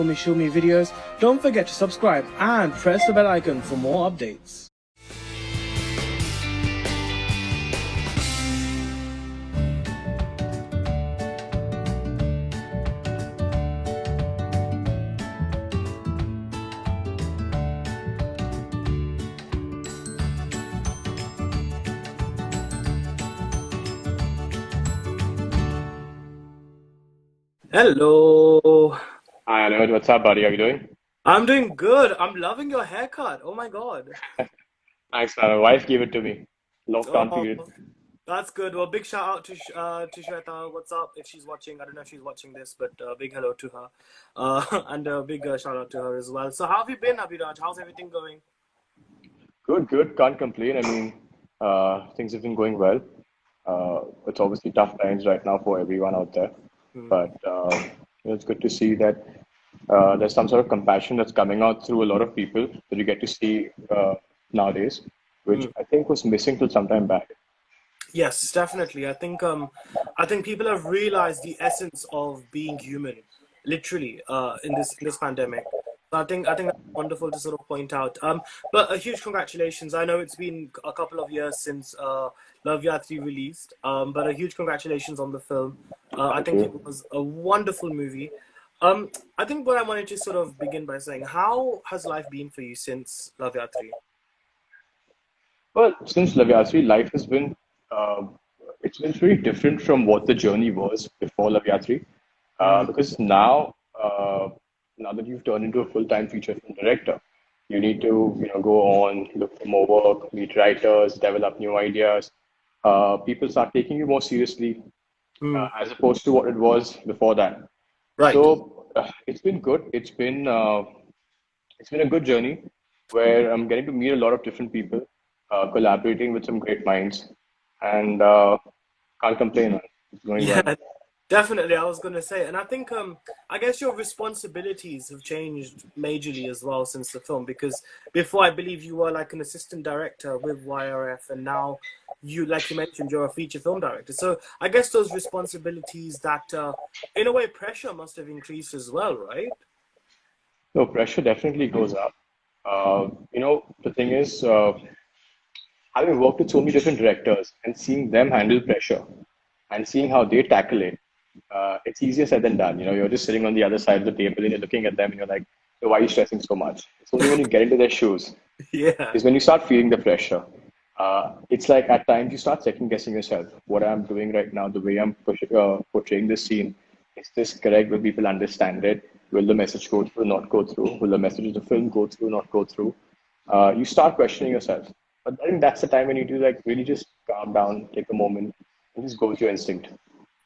Filme Shilmy videos, don't forget to subscribe and press the bell icon for more updates. Hello. Hi, Anuj. What's up, buddy? How you doing? I'm doing good. I'm loving your haircut. Oh my God. Thanks, man. My wife gave it to me. Lockdown Oh, period. that's good. Well, big shout out to Shweta. What's up? If she's watching, I don't know if she's watching this, but big hello to her, and a big shout out to her as well. So, how have you been, Abhiraj? How's everything going? Good, good. Can't complain. I mean, things have been going well. It's obviously tough times right now for everyone out there, Hmm. but it's good to see that there's some sort of compassion that's coming out through a lot of people that you get to see nowadays, which Hmm. I think was missing till some time back. Yes, definitely. I think people have realized the essence of being human, literally, in this pandemic. So I think that's wonderful to sort of point out. But a huge congratulations. I know it's been a couple of years since Loveyatri released. But a huge congratulations on the film. I Thank think it you. was a wonderful movie. Um, I think what I wanted to sort of begin by saying, how has life been for you since Loveyatri? Well, since Loveyatri, life has been uh, it's been very different from what the journey was before Loveyatri. Mm, Because now that you've turned into a full-time feature film director, you need to go on, look for more work, meet writers, develop new ideas. People start taking you more seriously mm, as opposed to what it was before that. right. So it's been good. It's been a good journey where I'm getting to meet a lot of different people, collaborating with some great minds, and can't complain, man. It's going well. Yeah, definitely. I was going to say, and I think I guess your responsibilities have changed majorly as well since the film, because before I believe you were like an assistant director with YRF, and now you, like you mentioned, you're a feature film director. So I guess those responsibilities that, in a way, pressure must have increased as well, right? No, pressure definitely goes up. The thing is, having worked with so many different directors and seeing them handle pressure and seeing how they tackle it, it's easier said than done. You're just sitting on the other side of the table and you're looking at them and you're like, "So why are you stressing so much?" It's only when you get into their shoes Yeah. is when you start feeling the pressure. It's like at times you start second guessing yourself. What I'm doing right now, the way I'm portraying this scene, is this correct? Will people understand it? Will the message go through, not go through? Will the message of the film go through, not go through? You start questioning yourself. But I think that's the time when you do like really just calm down, take a moment, and just go with your instinct.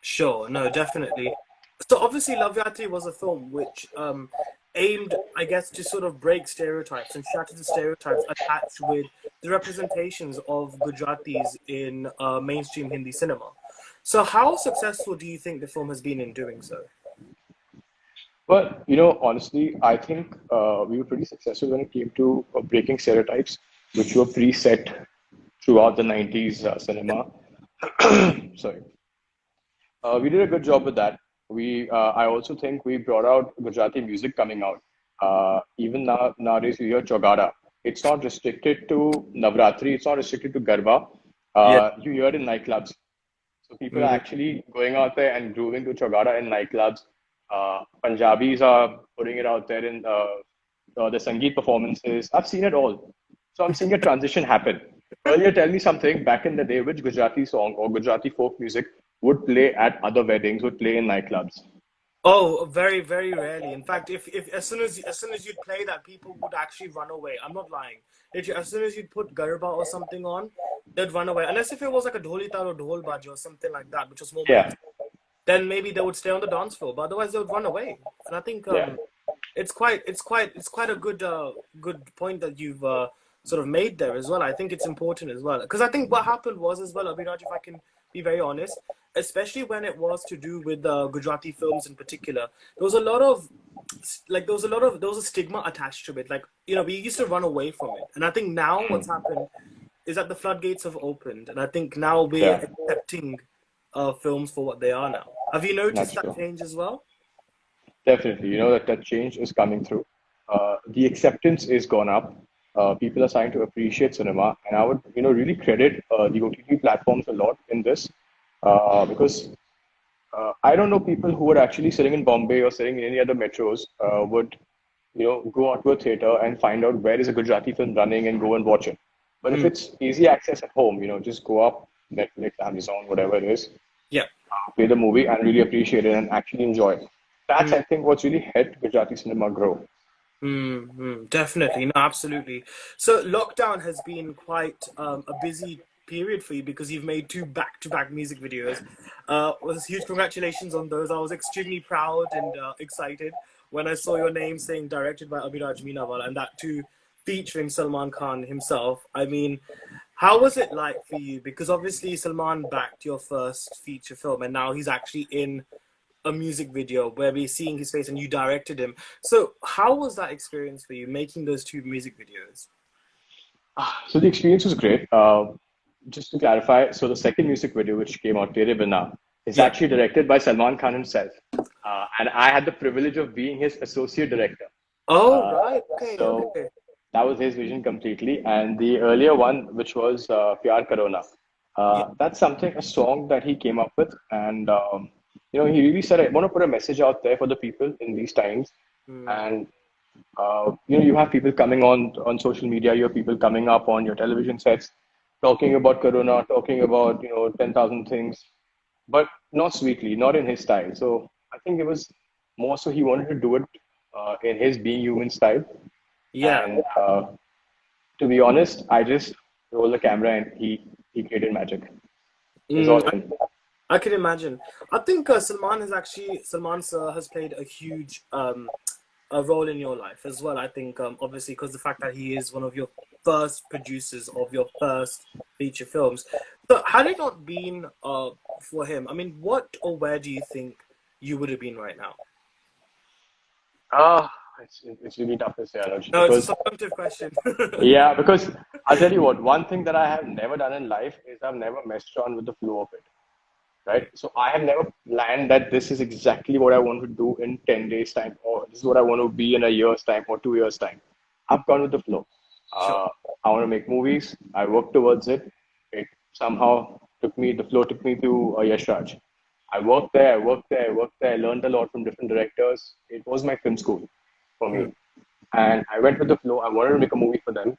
Sure, no, definitely. So obviously, Loveyatri was a film which aimed, I guess, to sort of break stereotypes and shatter the stereotypes attached with the representations of Gujaratis in mainstream Hindi cinema. So how successful do you think the film has been in doing so? But honestly, I think we were pretty successful when it came to breaking stereotypes, which were preset throughout the 90s cinema. Sorry. We did a good job with that. I also think we brought out Gujarati music coming out. Even nowadays, we hear Chogada. It's not restricted to Navratri. It's not restricted to Garba. Yeah. You hear it in nightclubs. So people are Mm. actually going out there and grooving to Chogada in nightclubs. Punjabis are putting it out there in the Sangeet performances. I've seen it all. So I'm seeing a transition happen. Earlier, tell me something back in the day, which Gujarati song or Gujarati folk music would play at other weddings, would play in nightclubs? Oh, very, very rarely. In fact, if as soon as you'd play that, people would actually run away. I'm not lying. Literally, as soon as you'd put Garba or something on, they'd run away. Unless if it was like a Dholitar or Dhol Baji or something like that, which was more Yeah, mainstream, then maybe they would stay on the dance floor. But otherwise, they would run away. And I think yeah. it's quite a good point that you've sort of made there as well. I think it's important as well, because I think what happened was as well, Abhiraj, if I can be very honest, especially when it was to do with Gujarati films in particular, there was a lot of there was a stigma attached to it. Like, we used to run away from it, and I think now what's happened is that the floodgates have opened, and I think now we're Yeah, accepting films for what they are now. Have you noticed that's that true. change as well? Definitely, that change is coming through. The acceptance is gone up. People are starting to appreciate cinema, and I would, really credit the OTT platforms a lot in this, because I don't know people who are actually sitting in Bombay or sitting in any other metros would, go out to a theater and find out where is a Gujarati film running and go and watch it. But if Mm. it's easy access at home, just go up Netflix, Amazon, whatever it is, Yeah. play the movie and really appreciate it and actually enjoy it. That's, I think, what's really helped Gujarati cinema grow. Definitely, no, absolutely. So lockdown has been quite a busy period for you because you've made two back-to-back music videos. Was huge congratulations on those. I was extremely proud and excited when I saw your name saying directed by Abhiraj Minawala and that too featuring Salman Khan himself. I mean, how was it like for you? Because obviously Salman backed your first feature film and now he's actually in a music video where we're seeing his face and you directed him. So how was that experience for you making those two music videos? So the experience was great. Just to clarify, so the second music video, which came out, Tere Bina, is Yeah. actually directed by Salman Khan himself. And I had the privilege of being his associate director. Oh, Uh, right. Okay, so okay. that was his vision completely. And the earlier one, which was Pyar Karona, Yeah. that's a song that he came up with. And, he really said, I want to put a message out there for the people in these times. Mm, And you have people coming on social media, you have people coming up on your television sets, talking about Corona, talking about 10,000 things, but not sweetly, not in his style. So I think it was more so he wanted to do it in his being human style. yeah. And to be honest, I just rolled the camera and he created magic. It was Mm, all him. I can imagine. I think Salman sir has played a huge a role in your life as well. I think obviously because the fact that he is one of your first producers of your first feature films. So had it not been for him, I mean, what or where do you think you would have been right now? Ah, it's really tough to say, Anuj, No, it's a because subjunctive question. yeah, because I'll tell you what, one thing that I have never done in life is I've never messed around with the flow of it, right? So I have never planned that this is exactly what I want to do in 10 days' time, or this is what I want to be in a year's time or 2 years' time. I've gone with the flow. Sure. I want to make movies. I work towards it. It somehow the flow took me to Yash Raj. I worked there, I worked there, I worked there. I learned a lot from different directors. It was my film school for Mm. me. And I went with the flow. I wanted to make a movie for them.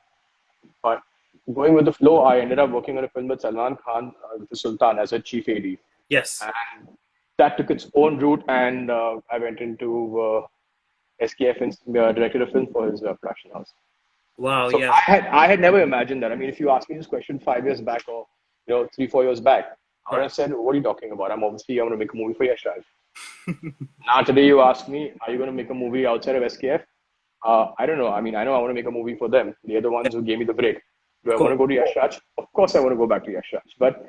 But going with the flow, I ended up working on a film with Salman Khan, with the Sultan as a chief AD. Yes. And that took its own route, and I went into SKF and directed a film for his production house. Wow. So Yes. I had never imagined that. I mean, if you asked me this question 5 years back or 3 4 years back, I would Right. have said, "What are you talking about? I'm going to make a movie for Yash Raj." Now today you ask me, "Are you going to make a movie outside of SKF?" I don't know. I mean, I know I want to make a movie for them. They're the ones who gave me the break. Do Of I want course. to go to Yash Raj? Of course, I want to go back to Yash Raj. But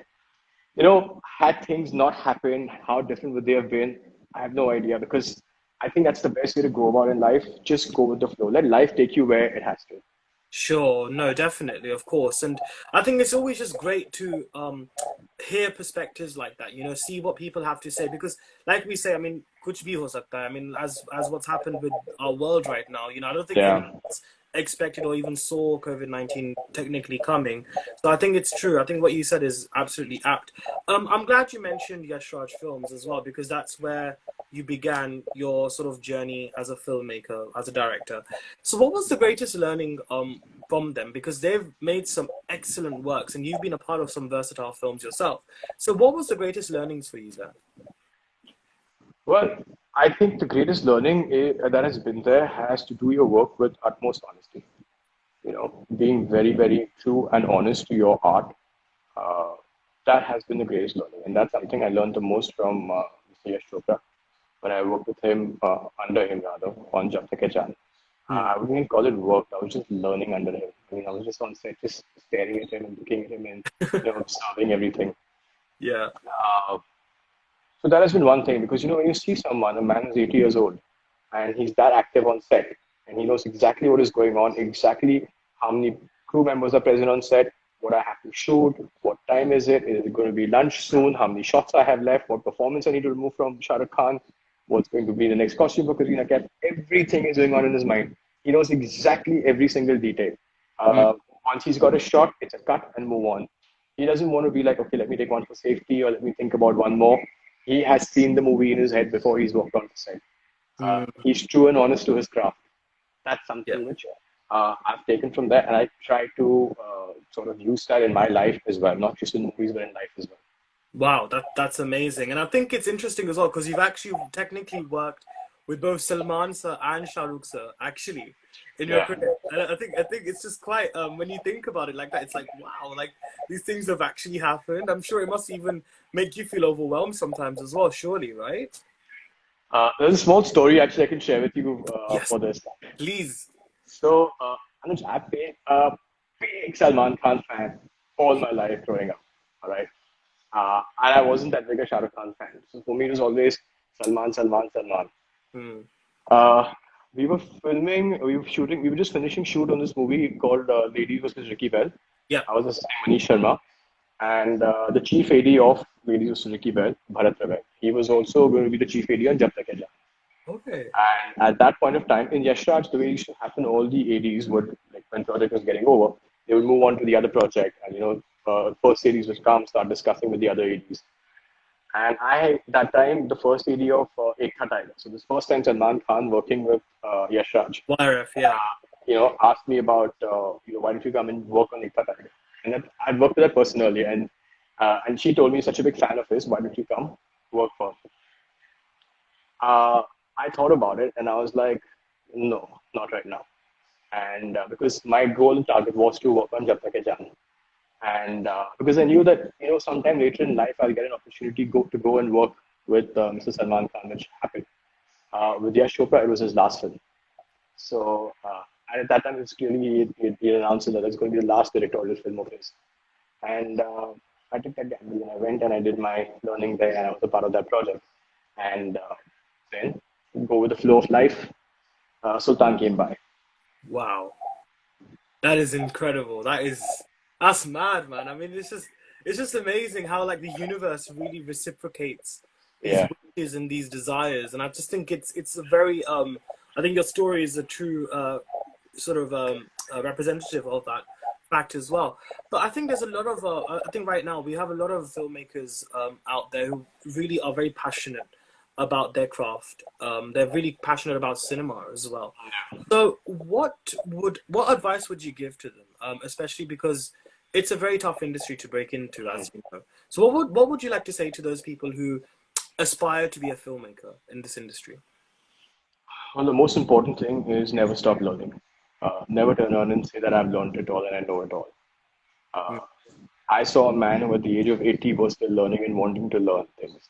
had things not happened, how different would they have been? I have no idea because I think that's the best way to go about in life. Just go with the flow. Let life take you where it has to. Sure, no, definitely, of course. And I think it's always just great to hear perspectives like that, see what people have to say because like we say, I mean, kuch bhi ho sakta hai. I mean, as what's happened with our world right now, I don't think Yeah. anyone's expected or even saw COVID-19 technically coming. So I think it's true. I think what you said is absolutely apt. I'm glad you mentioned Yash Raj Films as well because that's where you began your sort of journey as a filmmaker, as a director. So, what was the greatest learning from them? Because they've made some excellent works, and you've been a part of some versatile films yourself. So, what was the greatest learnings for you there? Well, I think the greatest learning that has been there has to do your work with utmost honesty. Being very, very true and honest to your art. Uh, that has been the greatest learning, and that's something I learned the most from Mr. Yash Chopra when I worked with him, under him rather, on Jab Tak Hai Jaan. Hmm. I wouldn't even call it work. I was just learning under him. I mean, I was just on set, just staring at him and looking at him and observing everything. Yeah. Uh, so that has been one thing because when you see someone, a man is 80 years old, and he's that active on set, and he knows exactly what is going on, exactly how many crew members are present on set, what I have to shoot, what time is it going to be lunch soon, how many shots I have left, what performance I need to remove from Shah Rukh Khan. what's going to be the next costume for Katrina Kaif. Everything is going on in his mind. He knows exactly every single detail. Mm, Uh, Once he's got a shot, it's a cut and move on. He doesn't want to be like, okay, let me take one for safety or let me think about one more. He has seen the movie in his head before he's walked on the set. mm, He's true and honest to his craft. That's yeah. something which I've taken from that, and I try to sort of use that in my life as well, not just in movies, but in life as well. Wow, that's amazing, and I think it's interesting as well because you've actually technically worked with both Salman sir and Shah Rukh sir actually in your Yeah. career. And I think it's just quite when you think about it like that, it's like wow, like these things have actually happened. I'm sure it must even make you feel overwhelmed sometimes as well. Surely, right? There's a small story actually I can share with you Yes, for this. please. So, Anuj, I've been a big Salman Khan fan all my life growing up. All right. And I wasn't that big a Shah Rukh Khan fan. So for me, it was always Salman, Salman, Salman. Hmm. Uh, we were shooting, we were just finishing shoot on this movie called Ladies vs. Ricky Bell. Yeah. I was assisting Manish Sharma. And the chief AD of Ladies vs. Ricky Bell, Bharat Ravi, he was also going to be the chief AD on Jab Tak Hai Jaan. Okay. And at that point of time, in Yash Raj, the way it used to happen, all the ADs would, like when project was getting over, they would move on to the other project. And, first ADs would come, start discussing with the other ADs. And I, that time, the first AD of Ekta Tiger. So this first time Salman Khan working with Yash Raj, YRF. Yeah. asked me about, why don't you come and work on Ekta Tiger? And that, I'd worked with that person earlier, and she told me such a big fan of his, why don't you come work for him? Uh, I thought about it, and I was like, no, not right now. And because my goal and target was to work on Jab Tak Hai Jaan. And because I knew that sometime later in life I'll get an opportunity to go and work with Mr. Salman Khan, which happened. With Yash Chopra, it was his last film. So and at that time, it was clearly he announced that it's going to be the last directorial film of his. And I took that gamble and I went and I did my learning there and I was a part of that project. And then go with the flow of life. Sultan came by. Wow. That is incredible. That's mad, man. I mean, it's just amazing how like the universe really reciprocates these Yeah. wishes and these desires, and I just think it's a very I think your story is a true sort of representative of that fact as well. But I think there's a lot of I think right now we have a lot of filmmakers out there who really are very passionate about their craft. They're really passionate about cinema as well. So, what advice would you give to them, especially because it's a very tough industry to break into, as you know. So, what would you like to say to those people who aspire to be a filmmaker in this industry? Well, the most important thing is never stop learning. Never turn around and say that I've learned it all and I know it all. Uh, I saw a man who at the age of 80 was still learning and wanting to learn things.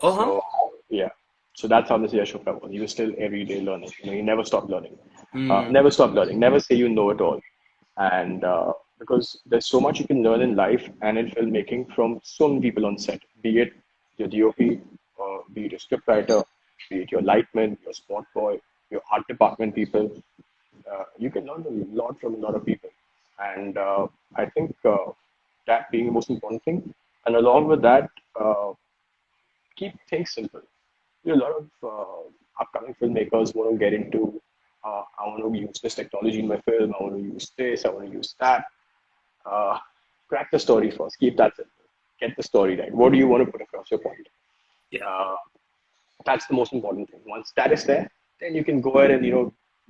Uh huh. So, yeah. So that's how this Yash Chopra was. He was still every day learning. He never stopped learning. Mm, Never stop learning. Never say you know it all. And because there's so much you can learn in life and in filmmaking from so many people on set, be it your DOP, be it your scriptwriter, be it your lightman, your spot boy, your art department people. You can learn a lot from a lot of people. And I think that being the most important thing. And along with that, keep things simple. A lot of upcoming filmmakers want to get into, I want to use this technology in my film, I want to use this, I want to use that. Uh, Crack the story first. Keep that simple. Get the story right. What do you want to put across your point? yeah. Uh, that's the most important thing. Once that is there, then you can go ahead and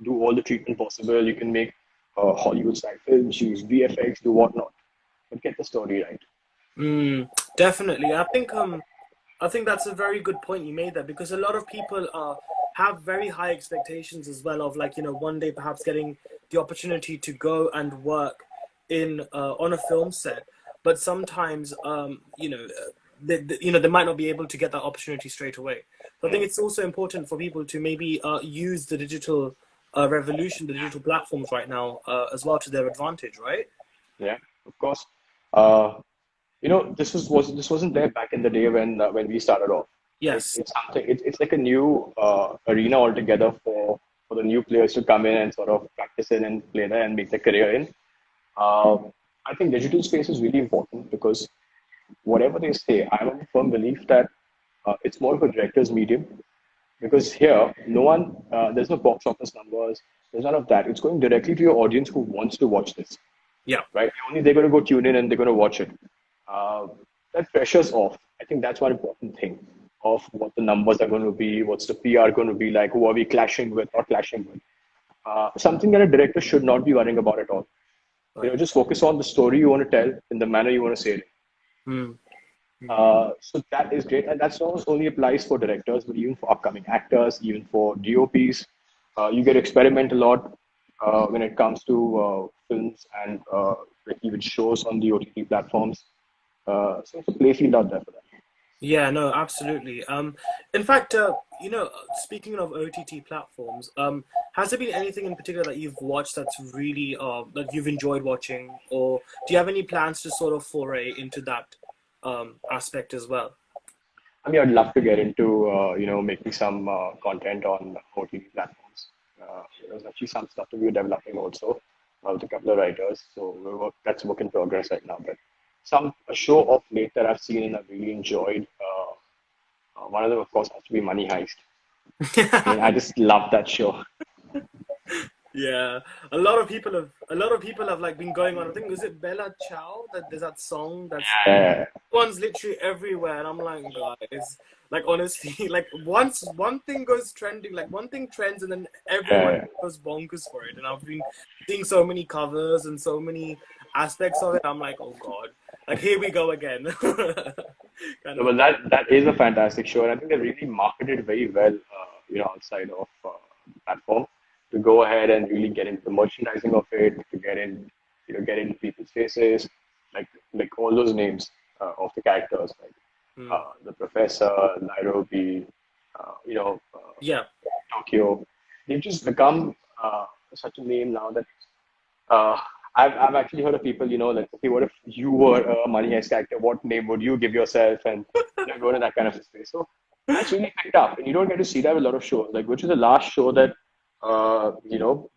do all the treatment possible. You can make Hollywood style films, use VFX, do whatnot, but get the story right. Mm, definitely. I think that's a very good point you made there because a lot of people have very high expectations as well of like one day perhaps getting the opportunity to go and work in on a film set, but sometimes they might not be able to get that opportunity straight away. So I think it's also important for people to maybe use the digital revolution, the digital platforms right now as well to their advantage, right? Yeah, of course. Uh, this wasn't there back in the day when we started off. Yes. It's something. It's like a new arena altogether for the new players to come in and sort of practice in and play there and make their career in. I think digital space is really important because whatever they say, I'm of a firm belief that it's more of a director's medium. Because here, no one, there's no box office numbers, there's none of that. It's going directly to your audience who wants to watch this, Yeah. right? Only they're going to go tune in and they're going to watch it. Uh, that pressure's off. I think that's one important thing of what the numbers are going to be, what's the PR going to be like, who are we clashing with or clashing with. Something that a director should not be worrying about at all. Right. Just focus on the story you want to tell in the manner you want to say it. Hmm. So that is great, and that's not only applies for directors, but even for upcoming actors, even for DOPs. You get to experiment a lot when it comes to films and like even shows on the OTT platforms. So it's a playfield out there for that. Yeah, no, absolutely. In fact, speaking of OTT platforms, has there been anything in particular that you've watched that's really that you've enjoyed watching, or do you have any plans to sort of foray into that aspect as well? I mean, I'd love to get into making some content on OTT platforms. There's actually some stuff that we're developing also with a couple of writers. So that's work in progress right now. But a show of late that I've seen and I've really enjoyed. One of them, of course, has to be Money Heist. I mean, I just love that show. Yeah, a lot of people have like been going on. I think is it Bella Ciao that there's that song that's Yeah, one's literally everywhere, and I'm like, guys, like honestly, like once one thing goes trending, like one thing trends, and then everyone yeah. goes bonkers for it. And I've been seeing so many covers and so many aspects of it. I'm like, oh god, like here we go again, kind No, of a but thing. that is a fantastic show, and I think they really marketed very well, outside of the platform to go ahead and really get into the merchandising of it, to get in people's faces, like all those names of the characters, like Hmm. the Professor, Nairobi, Yeah, Tokyo. They've just become such a name now that uh, I've actually heard of people, like, okay, what if you were a Money Heist character? What name would you give yourself? And go into that kind of space. So that's really picked up, and you don't get to see that with a lot of shows. Like, which is the last show that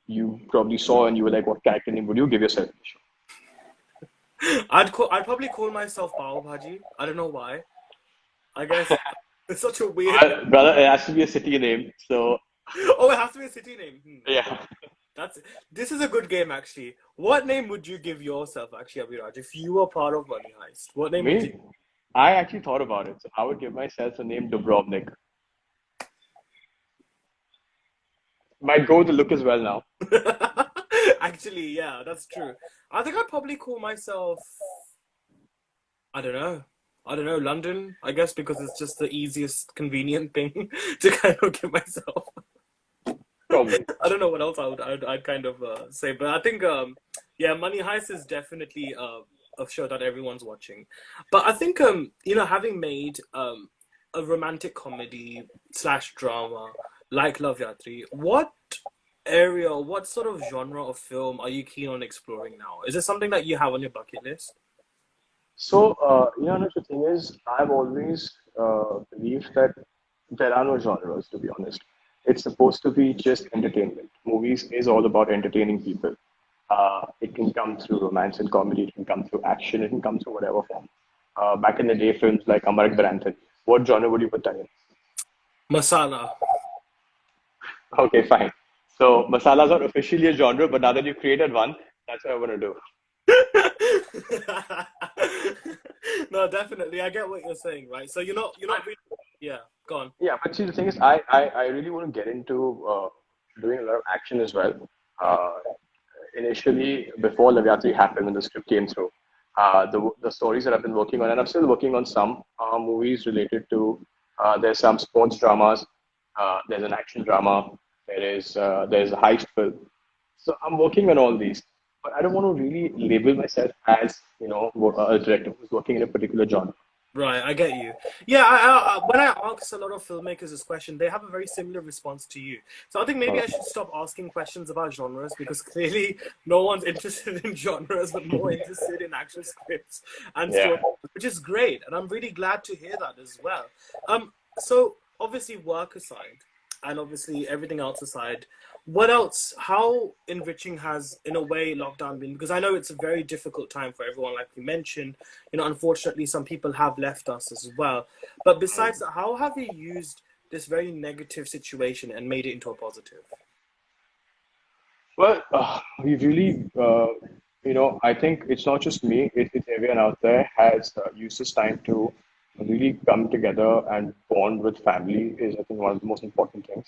you probably saw, and you were like, what character name would you give yourself in the show? I'd probably call myself Bao Bhaji. I don't know why. I guess it's such a weird. Well, brother, it has to be a city name. So Oh, it has to be a city name. yeah, That's this is a good game actually. What name would you give yourself actually, Abhiraj, if you were part of Money Heist? What name would you? me, I actually thought about it. So I would give myself the name Dubrovnik. Might go with the look as well now. Actually, yeah, that's true. I think I'd probably call myself. I don't know. I don't know, London, I guess, because it's just the easiest, convenient thing to kind of give myself. Probably. I don't know what else I'd kind of say, but I think yeah, Money Heist is definitely a show that everyone's watching. But I think having made a romantic comedy slash drama like Loveyatri, what area, what sort of genre of film are you keen on exploring now? Is it something that you have on your bucket list? So, Anuj, the thing is, I've always believed that there are no genres, to be honest. It's supposed to be just entertainment. Movies is all about entertaining people. It can come through romance and comedy, it can come through action, it can come through whatever form. Back in the day, films like Amar Akbar Anthony, what genre would you put that in? Masala. Okay, fine. So, masala is not officially a genre, but now that you've created one, that's what I want to do. No, definitely. I get what you're saying, right? So you're not really, yeah, go on. Yeah, but see, the thing is, I really want to get into doing a lot of action as well. Right. Uh, Initially, before Loveyatri happened, when the script came through, the stories that I've been working on, and I'm still working on some movies related to. There's some sports dramas. There's an action drama. There's a heist film. So I'm working on all these, but I don't want to really label myself as a director who's working in a particular genre. Right, I get you. Yeah, when I ask a lot of filmmakers this question, they have a very similar response to you. So I think maybe Uh, I should stop asking questions about genres because clearly no one's interested in genres, but more interested in actual scripts and yeah. stories, which is great, and I'm really glad to hear that as well. So obviously work aside, and obviously everything else aside, what else? How enriching has, in a way, lockdown been? Because I know it's a very difficult time for everyone, like you mentioned. Unfortunately, some people have left us as well. But besides that, how have you used this very negative situation and made it into a positive? Well, we really, I think it's not just me, it's everyone out there has used this time to really come together and bond with family is, I think, one of the most important things.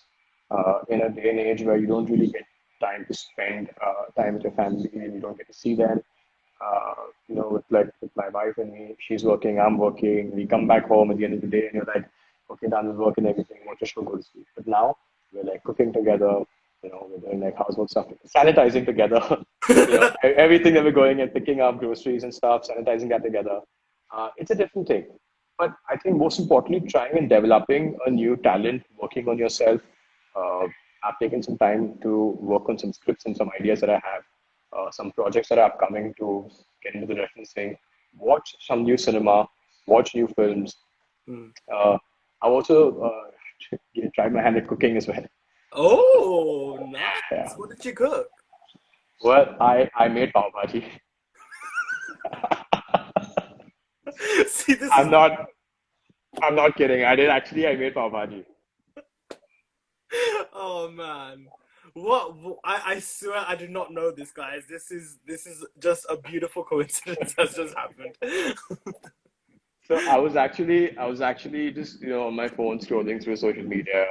In a day and age where you don't really get time to spend time with your family and you don't get to see them. With my wife and me, she's working, I'm working. We come back home at the end of the day, and you're like, okay, done with work and everything. Watch a show, go to sleep. But now we're like cooking together. We're doing like household stuff, sanitizing together. Everything that we're going and picking up groceries and stuff, sanitizing that together. It's a different thing. But I think most importantly, trying and developing a new talent, working on yourself. I've taken some time to work on some scripts and some ideas that I have, some projects that are upcoming to get into the referencing, watch some new cinema, watch new films. I've also tried my hand at cooking as well. Oh, nice. Yeah. What did you cook? Well, I made pav bhaji. See, this I'm not kidding. I made pav bhaji. Oh man. What I swear I did not know this, guys. This is just a beautiful coincidence that's just happened. So I was actually just on my phone scrolling through social media,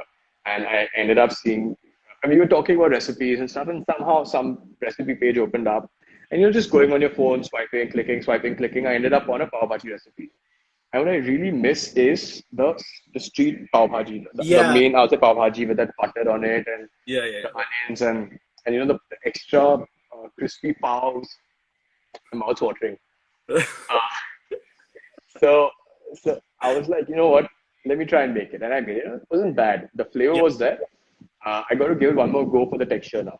and I ended up seeing. I mean, you were talking about recipes and stuff, and somehow some recipe page opened up, and you're just going on your phone, swiping, clicking. I ended up on a pav bhaji recipe. And what I really miss is the street pav bhaji, the Yeah, main outside pav bhaji with that butter on it and yeah. the onions and the extra crispy paws. My mouth's watering. So, so I was like, you know what? Let me try and make it. And I made it. It wasn't bad. The flavor Yeah. was there. I got to give it one more go for the texture now.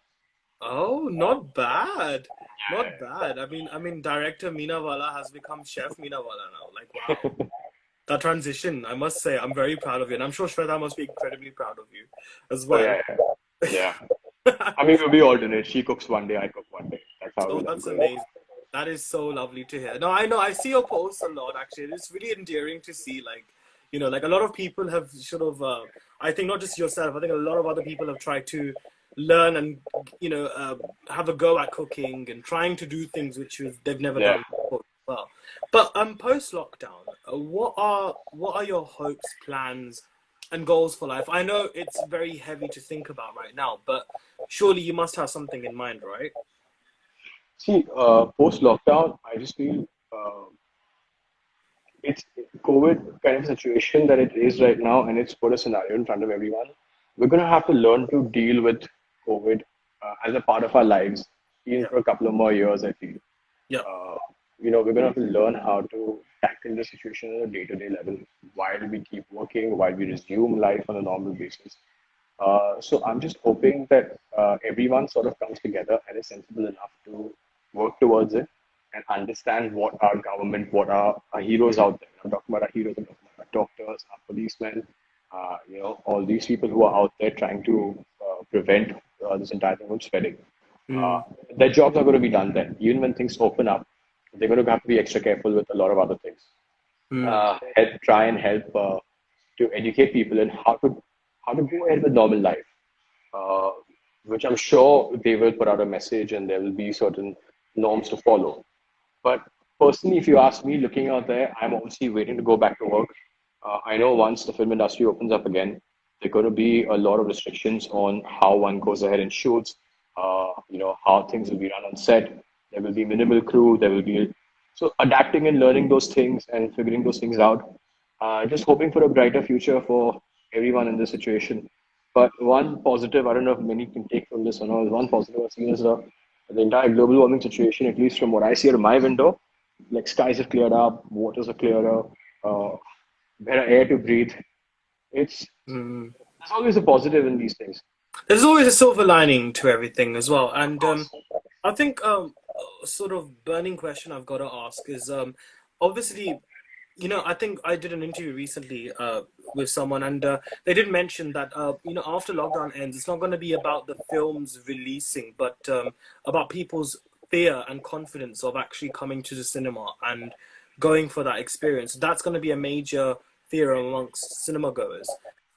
Oh, not bad. Not bad. I mean, director Minawala has become Chef Minawala now. Like, wow. That transition, I must say, I'm very proud of you. And I'm sure Shweta must be incredibly proud of you as Oh well. yeah. I mean, we'll be alternate. She cooks one day, I cook one day. That's how Oh, we'll that's go. amazing. That is so lovely to hear. No, I know. I see your posts a lot, actually. It's really endearing to see, like, like a lot of people have sort of, I think not just yourself, I think a lot of other people have tried to learn and, have a go at cooking and trying to do things they've never Yeah. done before. Well, but post lockdown, what are your hopes, plans, and goals for life? I know it's very heavy to think about right now, but surely you must have something in mind, right? See, post lockdown, I just feel it's COVID kind of situation that it is right now, and it's put a scenario in front of everyone. We're going to have to learn to deal with COVID as a part of our lives, even Yeah, for a couple of more years, I feel. yeah. We're going to have to learn how to tackle the situation on a day-to-day level while we keep working, while we resume life on a normal basis. So I'm just hoping that everyone sort of comes together and is sensible enough to work towards it and understand what our government, what our heroes out there. I'm talking about our heroes, I'm talking about our doctors, our policemen, all these people who are out there trying to prevent this entire thing from spreading. Uh, Mm, their jobs are going to be done then. Even when things open up, they're going to have to be extra careful with a lot of other things. mm, Try and help to educate people in how to go ahead with normal life, uh, which I'm sure they will put out a message and there will be certain norms to follow. But personally, if you ask me, looking out there, I'm obviously waiting to go back to work. I know once the film industry opens up again, there are going to be a lot of restrictions on how one goes ahead and shoots, how things will be run on set. There will be minimal crew. There will be so adapting and learning those things and figuring those things out. Just hoping for a brighter future for everyone in this situation. But one positive, I don't know if many can take from this or not, one positive I've seen is the entire global warming situation, at least from what I see out of my window, like skies have cleared up, waters are clearer, uh, better air to breathe. mm. There's always a positive in these things. There's always a silver lining to everything as well. Of And course. I think a sort of burning question I've got to ask is obviously, I think I did an interview recently with someone, and they did mention that after lockdown ends, it's not going to be about the films releasing, but about people's fear and confidence of actually coming to the cinema and going for that experience. That's going to be a major fear amongst cinema goers.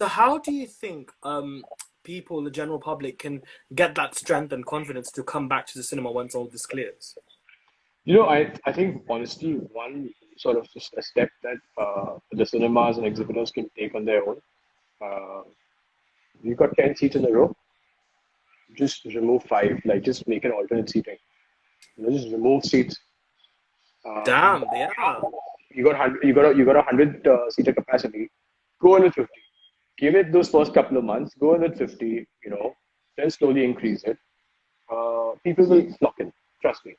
So how do you think people, the general public, can get that strength and confidence to come back to the cinema once all this clears? I think honestly, one sort of just a step that the cinemas and exhibitors can take on their own. Uh, you've got 10 seats in a row, just remove five, like just make an alternate seating. Just remove seats. Damn, yeah. You got 100, you got a 100 seater capacity. Go in with 50. Give it those first couple of months. Go in with 50. Then slowly increase it. People will flock in. Trust me.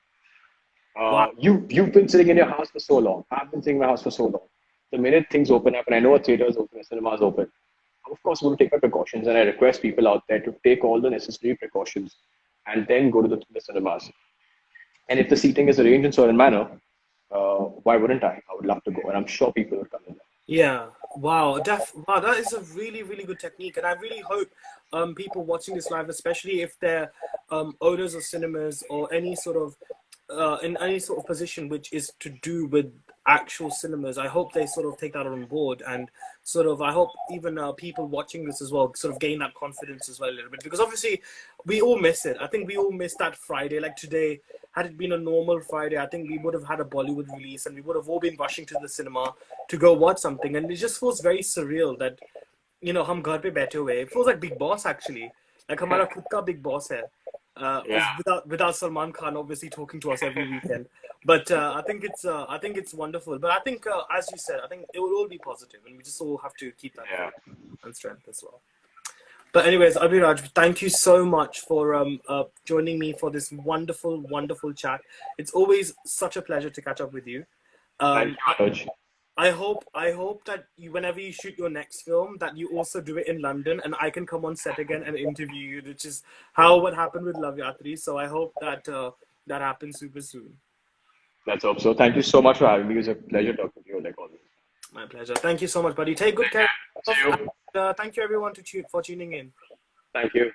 Wow. You've been sitting in your house for so long. I've been sitting in my house for so long. The minute things open up, and I know a theater is open, a cinema is open, of course, we're going to take our precautions, and I request people out there to take all the necessary precautions and then go to the cinemas. And if the seating is arranged in certain manner, why wouldn't I? I would love to go, and I'm sure people would come in there. Yeah. Wow. Wow, that is a really, really good technique. And I really hope people watching this live, especially if they're owners of cinemas or any sort of in any sort of position which is to do with actual cinemas, I hope they sort of take that on board, and sort of I hope even people watching this as well sort of gain that confidence as well a little bit, because obviously we all miss it. I think we all miss that Friday. Like today, had it been a normal Friday, I think we would have had a Bollywood release and we would have all been rushing to the cinema to go watch something, and it just feels very surreal that हम घर पे बैठे हुए. It feels like Big Boss actually. Like हमारा खुद का Big Boss है. Yeah. Without Salman Khan obviously talking to us every weekend, but I think it's wonderful. But I think, as you said, I think it will all be positive, and we just all have to keep that Yeah. and strength as well. But anyways, Abhiraj, thank you so much for joining me for this wonderful, wonderful chat. It's always such a pleasure to catch up with you. Thank you, Anuj. I hope that whenever you shoot your next film, that you also do it in London, and I can come on set again and interview you, which is what happened with Loveyatri. So I hope that that happens super soon. Let's hope so. Thank you so much for having me. It was a pleasure talking to you, like always. My pleasure. Thank you so much, buddy. Take good care. See you. Thank you everyone for tuning in. Thank you.